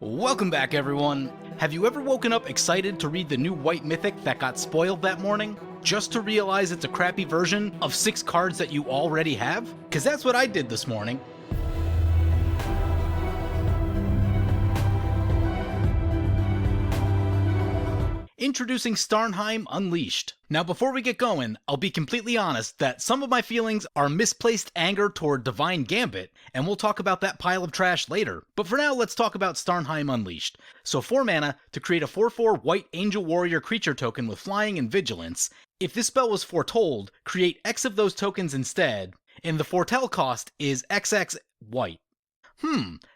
Welcome back, everyone! Have you ever woken up excited to read the new White Mythic that got spoiled that morning? Just to realize it's a crappy version of 6 cards that you already have? Cause that's what I did this morning. Introducing Starnheim Unleashed. Now before we get going, I'll be completely honest that some of my feelings are misplaced anger toward Divine Gambit, and we'll talk about that pile of trash later. But for now, let's talk about Starnheim Unleashed. So 4 mana to create a 4/4 white Angel Warrior creature token with flying and vigilance. If this spell was foretold, create X of those tokens instead, and the foretell cost is XX white.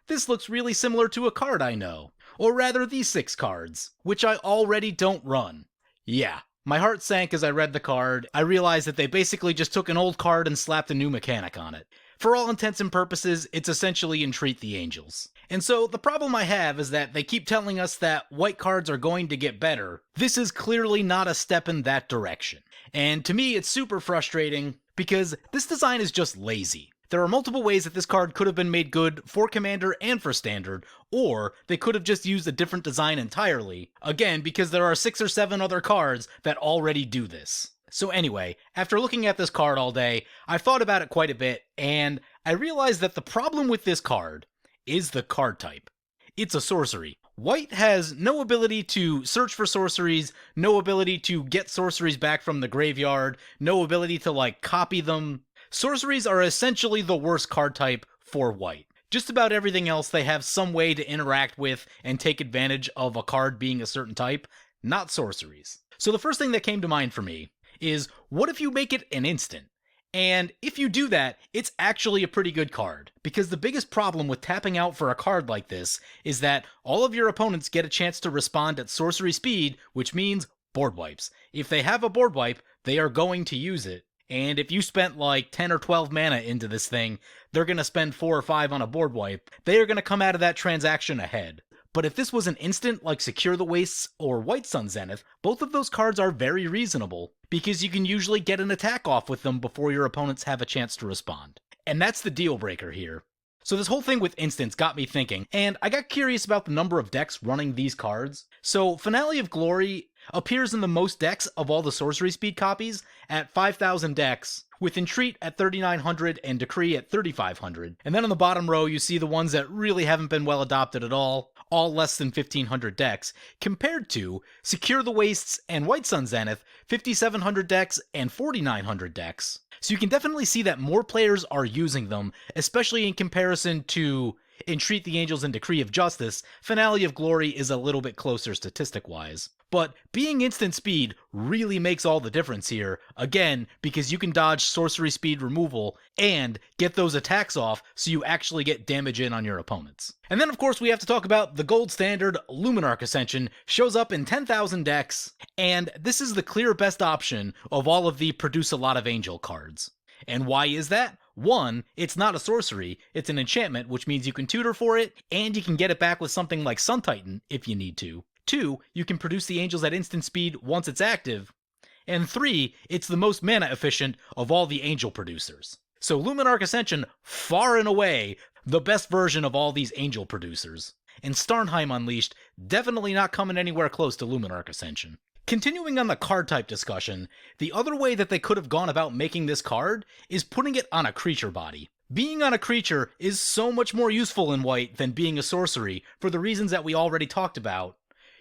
This looks really similar to a card I know. Or rather, these 6 cards, which I already don't run. Yeah, my heart sank as I read the card. I realized that they basically just took an old card and slapped a new mechanic on it. For all intents and purposes, it's essentially Entreat the Angels. And so, the problem I have is that they keep telling us that white cards are going to get better. This is clearly not a step in that direction. And to me, it's super frustrating, because this design is just lazy. There are multiple ways that this card could have been made good for Commander and for Standard, or they could have just used a different design entirely, again because there are 6 or 7 other cards that already do this. So anyway, after looking at this card all day, I've thought about it quite a bit, and I realized that the problem with this card is the card type. It's a sorcery. White has no ability to search for sorceries, no ability to get sorceries back from the graveyard, no ability to copy them. Sorceries are essentially the worst card type for white. Just about everything else they have some way to interact with and take advantage of a card being a certain type, not sorceries. So the first thing that came to mind for me is, what if you make it an instant? And if you do that, it's actually a pretty good card, because the biggest problem with tapping out for a card like this is that all of your opponents get a chance to respond at sorcery speed, which means board wipes. If they have a board wipe, they are going to use it. And if you spent 10 or 12 mana into this thing, they're going to spend 4 or 5 on a board wipe. They are going to come out of that transaction ahead. But if this was an instant like Secure the Wastes or White Sun Zenith, both of those cards are very reasonable, because you can usually get an attack off with them before your opponents have a chance to respond. And that's the deal breaker here. So this whole thing with instants got me thinking, and I got curious about the number of decks running these cards. So Finale of Glory appears in the most decks of all the sorcery speed copies at 5,000 decks, with Entreat at 3,900 and Decree at 3,500. And then on the bottom row you see the ones that really haven't been well adopted at all less than 1,500 decks, compared to Secure the Wastes and White Sun Zenith, 5,700 decks and 4,900 decks. So you can definitely see that more players are using them, especially in comparison to Entreat the Angels and Decree of Justice. Finale of Glory is a little bit closer statistic-wise. But being instant speed really makes all the difference here, again, because you can dodge sorcery speed removal and get those attacks off so you actually get damage in on your opponents. And then of course we have to talk about the gold standard Luminark Ascension. Shows up in 10,000 decks, and this is the clear best option of all of the produce a lot of angel cards. And why is that? 1, it's not a sorcery, it's an enchantment, which means you can tutor for it, and you can get it back with something like Sun Titan if you need to. 2, you can produce the angels at instant speed once it's active. And 3, it's the most mana efficient of all the angel producers. So Luminark Ascension, far and away, the best version of all these angel producers. And Starnheim Unleashed, definitely not coming anywhere close to Luminark Ascension. Continuing on the card type discussion, the other way that they could have gone about making this card is putting it on a creature body. Being on a creature is so much more useful in white than being a sorcery, for the reasons that we already talked about.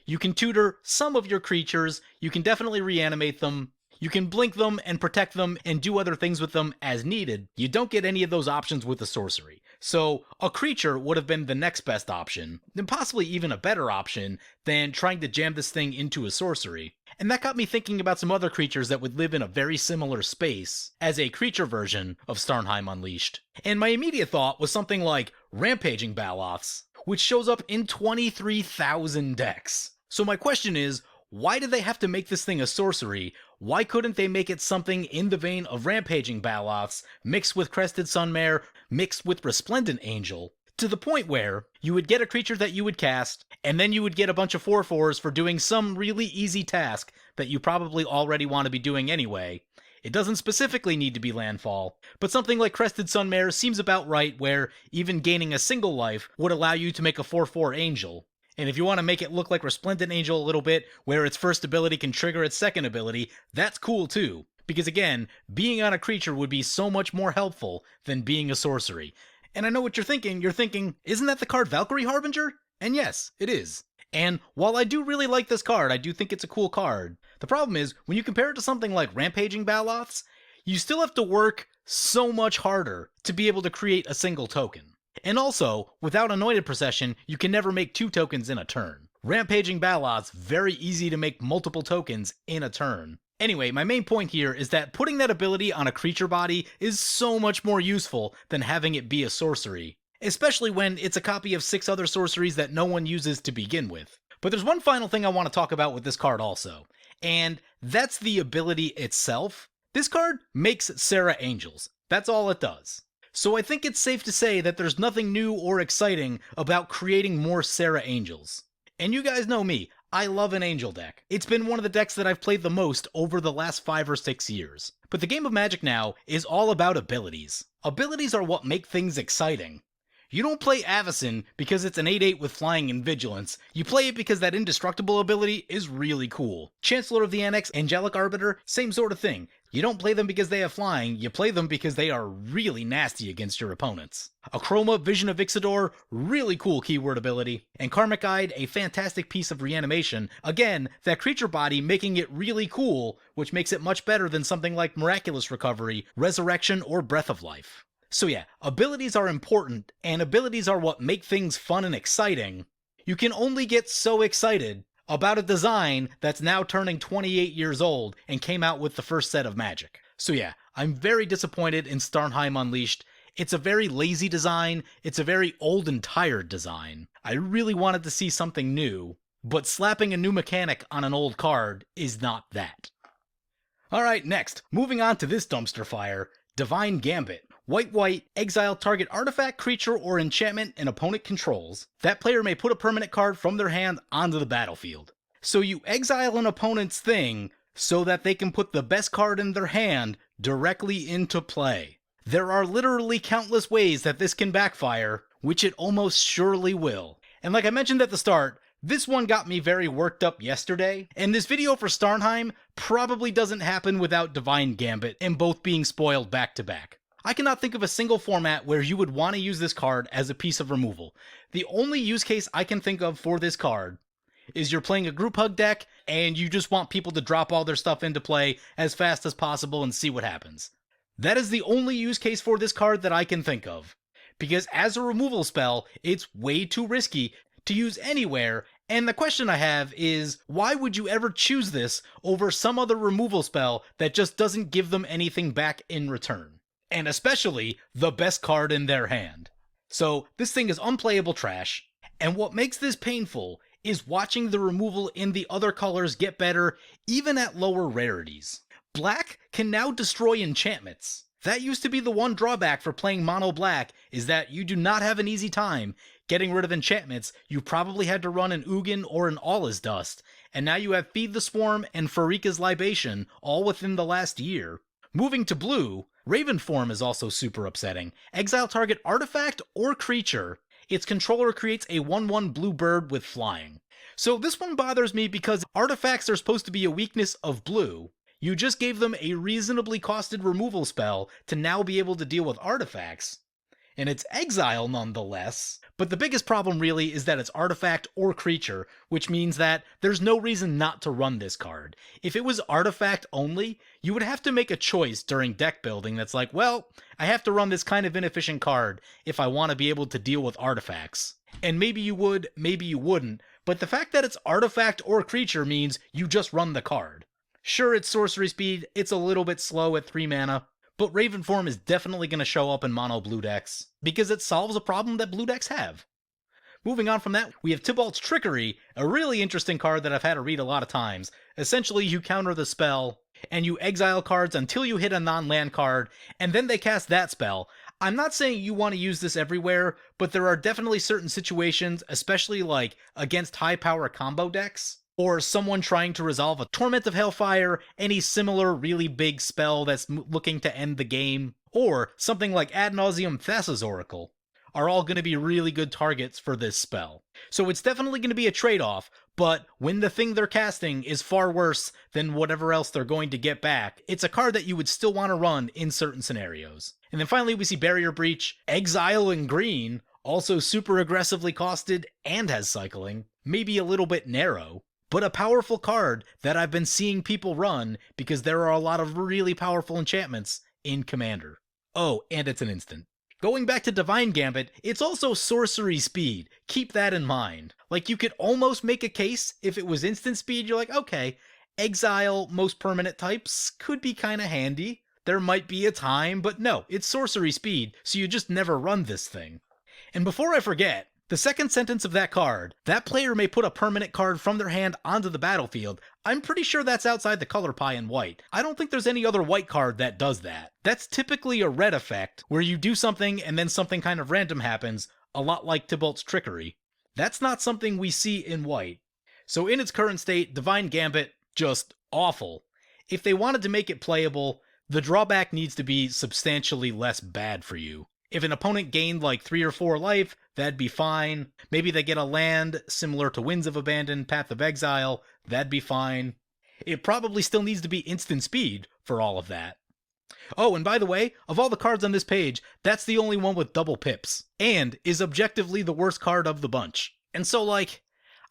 You can tutor some of your creatures, you can definitely reanimate them, you can blink them and protect them and do other things with them as needed. You don't get any of those options with a sorcery. So a creature would have been the next best option, and possibly even a better option than trying to jam this thing into a sorcery. And that got me thinking about some other creatures that would live in a very similar space as a creature version of Starnheim Unleashed. And my immediate thought was something like Rampaging Baloths, which shows up in 23,000 decks. So my question is, why did they have to make this thing a sorcery? Why couldn't they make it something in the vein of Rampaging Baloths, mixed with Crested Sunmare, mixed with Resplendent Angel, to the point where you would get a creature that you would cast, and then you would get a bunch of 4/4s for doing some really easy task that you probably already want to be doing anyway. It doesn't specifically need to be landfall, but something like Crested Sunmare seems about right, where even gaining a single life would allow you to make a 4/4 angel. And if you want to make it look like Resplendent Angel a little bit, where its first ability can trigger its second ability, that's cool too. Because again, being on a creature would be so much more helpful than being a sorcery. And I know what you're thinking. You're thinking, isn't that the card Valkyrie Harbinger? And yes, it is. And while I do really like this card, I do think it's a cool card, the problem is, when you compare it to something like Rampaging Baloths, you still have to work so much harder to be able to create a single token. And also, without Anointed Procession, you can never make 2 tokens in a turn. Rampaging Baloths, very easy to make multiple tokens in a turn. Anyway, my main point here is that putting that ability on a creature body is so much more useful than having it be a sorcery. Especially when it's a copy of 6 other sorceries that no one uses to begin with. But there's one final thing I want to talk about with this card also, and that's the ability itself. This card makes Serra Angels. That's all it does. So I think it's safe to say that there's nothing new or exciting about creating more Serra Angels. And you guys know me, I love an Angel deck. It's been one of the decks that I've played the most over the last 5 or 6 years. But the game of Magic now is all about abilities. Abilities are what make things exciting. You don't play Avacyn because it's an 8/8 with flying and vigilance. You play it because that indestructible ability is really cool. Chancellor of the Annex, Angelic Arbiter, same sort of thing. You don't play them because they have flying, you play them because they are really nasty against your opponents. Achroma, Vision of Ixidor, really cool keyword ability. And Karmic Guide, a fantastic piece of reanimation. Again, that creature body making it really cool, which makes it much better than something like Miraculous Recovery, Resurrection, or Breath of Life. So yeah, abilities are important, and abilities are what make things fun and exciting. You can only get so excited about a design that's now turning 28 years old and came out with the first set of Magic. So yeah, I'm very disappointed in Starnheim Unleashed. It's a very lazy design, it's a very old and tired design. I really wanted to see something new, but slapping a new mechanic on an old card is not that. Alright, next, moving on to this dumpster fire, Divine Gambit. White, exile target artifact, creature, or enchantment an opponent controls. That player may put a permanent card from their hand onto the battlefield. So you exile an opponent's thing so that they can put the best card in their hand directly into play. There are literally countless ways that this can backfire, which it almost surely will. And like I mentioned at the start, this one got me very worked up yesterday, and this video for Starnheim probably doesn't happen without Divine Gambit and both being spoiled back to back. I cannot think of a single format where you would want to use this card as a piece of removal. The only use case I can think of for this card is you're playing a group hug deck and you just want people to drop all their stuff into play as fast as possible and see what happens. That is the only use case for this card that I can think of. Because as a removal spell, it's way too risky to use anywhere, and the question I have is, why would you ever choose this over some other removal spell that just doesn't give them anything back in return? And especially the best card in their hand. So this thing is unplayable trash, and what makes this painful is watching the removal in the other colors get better even at lower rarities. Black can now destroy enchantments. That used to be the one drawback for playing mono black, is that you do not have an easy time getting rid of enchantments. You probably had to run an Ugin or an All Is Dust, and now you have Feed the Swarm and Farika's Libation all within the last year. Moving to blue, Raven form is also super upsetting. Exile target artifact or creature. Its controller creates a 1/1 blue bird with flying. So this one bothers me because artifacts are supposed to be a weakness of blue. You just gave them a reasonably costed removal spell to now be able to deal with artifacts. And it's exile nonetheless. But the biggest problem really is that it's artifact or creature, which means that there's no reason not to run this card. If it was artifact only, you would have to make a choice during deck building that's like, well, I have to run this kind of inefficient card if I want to be able to deal with artifacts. And maybe you would, maybe you wouldn't, but the fact that it's artifact or creature means you just run the card. Sure, it's sorcery speed, it's a little bit slow at 3 mana, but Raven form is definitely going to show up in mono blue decks, because it solves a problem that blue decks have. Moving on from that, we have Balls Trickery, a really interesting card that I've had to read a lot of times. Essentially, you counter the spell, and you exile cards until you hit a non-land card, and then they cast that spell. I'm not saying you want to use this everywhere, but there are definitely certain situations, especially like against high-power combo decks, or someone trying to resolve a Torment of Hellfire, any similar really big spell that's looking to end the game, or something like Ad Nauseam Thassa's Oracle. are all going to be really good targets for this spell. So it's definitely going to be a trade-off, but when the thing they're casting is far worse than whatever else they're going to get back, it's a card that you would still want to run in certain scenarios. And then finally we see Barrier Breach, Exile in green, also super aggressively costed and has cycling, maybe a little bit narrow, but a powerful card that I've been seeing people run because there are a lot of really powerful enchantments in Commander. Oh, and it's an instant. Going back to Divine Gambit, it's also sorcery speed. Keep that in mind. Like, you could almost make a case if it was instant speed, you're like, okay, exile most permanent types could be kinda handy. There might be a time, but no, it's sorcery speed, so you just never run this thing. And before I forget, the second sentence of that card, that player may put a permanent card from their hand onto the battlefield. I'm pretty sure that's outside the color pie in white. I don't think there's any other white card that does that. That's typically a red effect, where you do something and then something kind of random happens, a lot like Balls Trickery. That's not something we see in white. So in its current state, Divine Gambit, just awful. If they wanted to make it playable, the drawback needs to be substantially less bad for you. If an opponent gained like 3 or 4 life, that'd be fine. Maybe they get a land similar to Winds of Abandon, Path of Exile, that'd be fine. It probably still needs to be instant speed for all of that. Oh, and by the way, of all the cards on this page, that's the only one with double pips, and is objectively the worst card of the bunch. And so, like,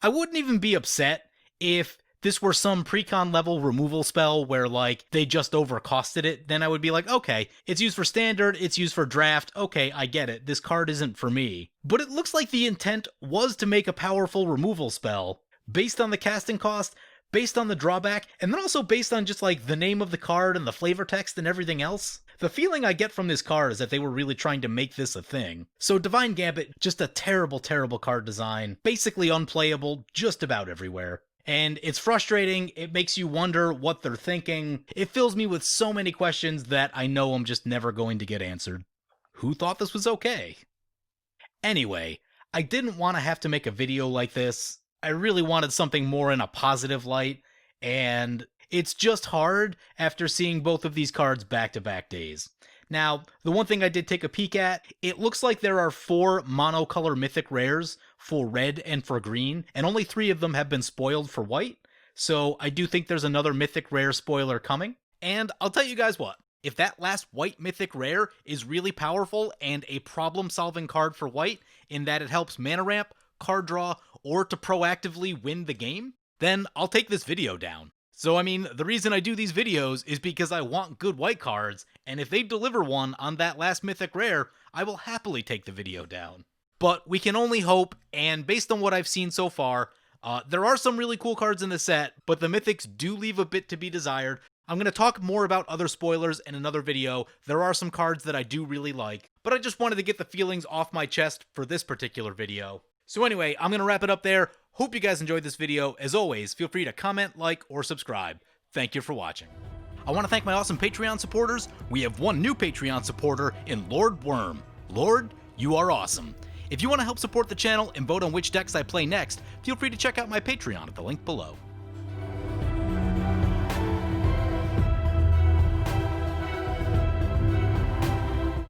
I wouldn't even be upset if this were some precon level removal spell where, like, they just overcosted it. Then I would be like, okay, it's used for standard, it's used for draft, okay, I get it, this card isn't for me. But it looks like the intent was to make a powerful removal spell, based on the casting cost, based on the drawback, and then also based on just, like, the name of the card and the flavor text and everything else. The feeling I get from this card is that they were really trying to make this a thing. So Divine Gambit, just a terrible, terrible card design, basically unplayable just about everywhere. And it's frustrating, it makes you wonder what they're thinking. It fills me with so many questions that I know I'm just never going to get answered. Who thought this was okay? Anyway, I didn't want to have to make a video like this. I really wanted something more in a positive light, and it's just hard after seeing both of these cards back-to-back days. Now, the one thing I did take a peek at, it looks like there are 4 monocolor mythic rares for red and for green, and only 3 of them have been spoiled for white, so I do think there's another mythic rare spoiler coming. And I'll tell you guys what, if that last white mythic rare is really powerful and a problem-solving card for white, in that it helps mana ramp, card draw, or to proactively win the game, then I'll take this video down. So I mean, the reason I do these videos is because I want good white cards, and if they deliver one on that last mythic rare, I will happily take the video down. But we can only hope, and based on what I've seen so far, there are some really cool cards in the set, but the mythics do leave a bit to be desired. I'm going to talk more about other spoilers in another video. There are some cards that I do really like, but I just wanted to get the feelings off my chest for this particular video. So anyway, I'm going to wrap it up there. Hope you guys enjoyed this video. As always, feel free to comment, like, or subscribe. Thank you for watching. I want to thank my awesome Patreon supporters. We have one new Patreon supporter in Lord Worm. Lord, you are awesome. If you want to help support the channel and vote on which decks I play next, feel free to check out my Patreon at the link below.